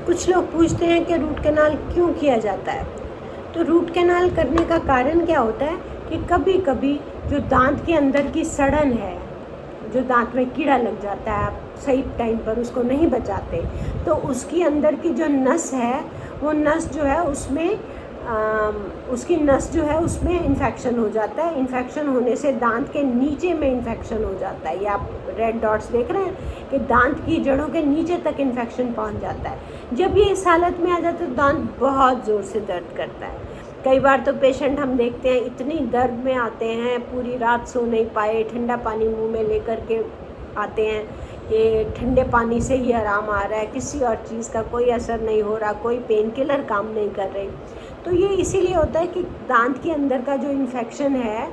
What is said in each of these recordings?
कुछ लोग पूछते हैं कि रूट कैनाल क्यों किया जाता है। तो रूट कैनाल करने का कारण क्या होता है कि कभी कभी जो दांत के अंदर की सड़न है, जो दांत में कीड़ा लग जाता है, आप सही टाइम पर उसको नहीं बचाते, तो उसकी अंदर की जो नस है, वो नस जो है उसमें उसकी नस जो है उसमें इन्फेक्शन हो जाता है। इन्फेक्शन होने से दांत के नीचे में इन्फेक्शन हो जाता है। ये आप रेड डॉट्स देख रहे हैं कि दांत की जड़ों के नीचे तक इन्फेक्शन पहुंच जाता है। जब ये इस हालत में आ जाता है तो दांत बहुत ज़ोर से दर्द करता है। कई बार तो पेशेंट हम देखते हैं इतनी दर्द में आते हैं, पूरी रात सो नहीं पाए, ठंडा पानी मुंह में लेकर के आते हैं कि ठंडे पानी से ही आराम आ रहा है, किसी और चीज़ का कोई असर नहीं हो रहा, कोई पेन किलर काम नहीं कर रही। तो ये इसीलिए होता है कि दांत के अंदर का जो इन्फेक्शन है,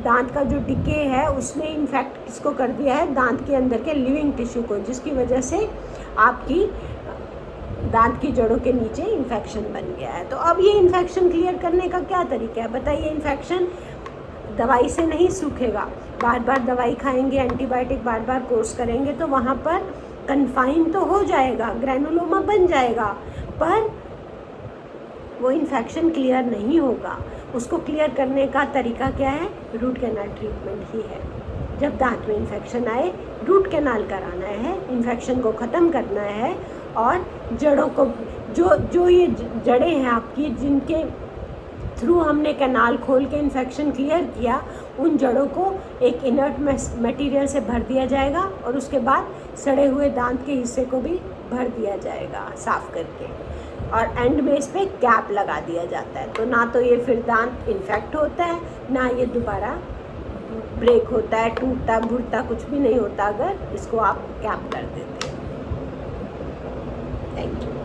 दांत का जो डिके है, उसने इन्फेक्ट किसको कर दिया है, दांत के अंदर के लिविंग टिश्यू को, जिसकी वजह से आपकी दांत की जड़ों के नीचे इन्फेक्शन बन गया है। तो अब ये इन्फेक्शन क्लियर करने का क्या तरीका है बताइए। इन्फेक्शन दवाई से नहीं सूखेगा, बार बार दवाई खाएंगे, एंटीबायोटिक बार बार कोर्स करेंगे तो वहाँ पर कन्फाइन तो हो जाएगा, ग्रैनुलोमा बन जाएगा, पर वो इन्फेक्शन क्लियर नहीं होगा। उसको क्लियर करने का तरीका क्या है, रूट कैनाल ट्रीटमेंट ही है। जब दांत में इन्फेक्शन आए, रूट कैनाल कराना है, इन्फेक्शन को ख़त्म करना है और जड़ों को, जो ये जड़ें हैं आपकी, जिनके थ्रू हमने कैनाल खोल के इन्फेक्शन क्लियर किया, उन जड़ों को एक इनर्ट मटेरियल से भर दिया जाएगा और उसके बाद सड़े हुए दांत के हिस्से को भी भर दिया जाएगा साफ़ करके, और एंड में इस पर कैप लगा दिया जाता है। तो ना तो ये फिर दांत इन्फेक्ट होता है, ना ये दोबारा ब्रेक होता है, टूटता भुरता कुछ भी नहीं होता अगर इसको आप कैप कर देते हैं। Thank you.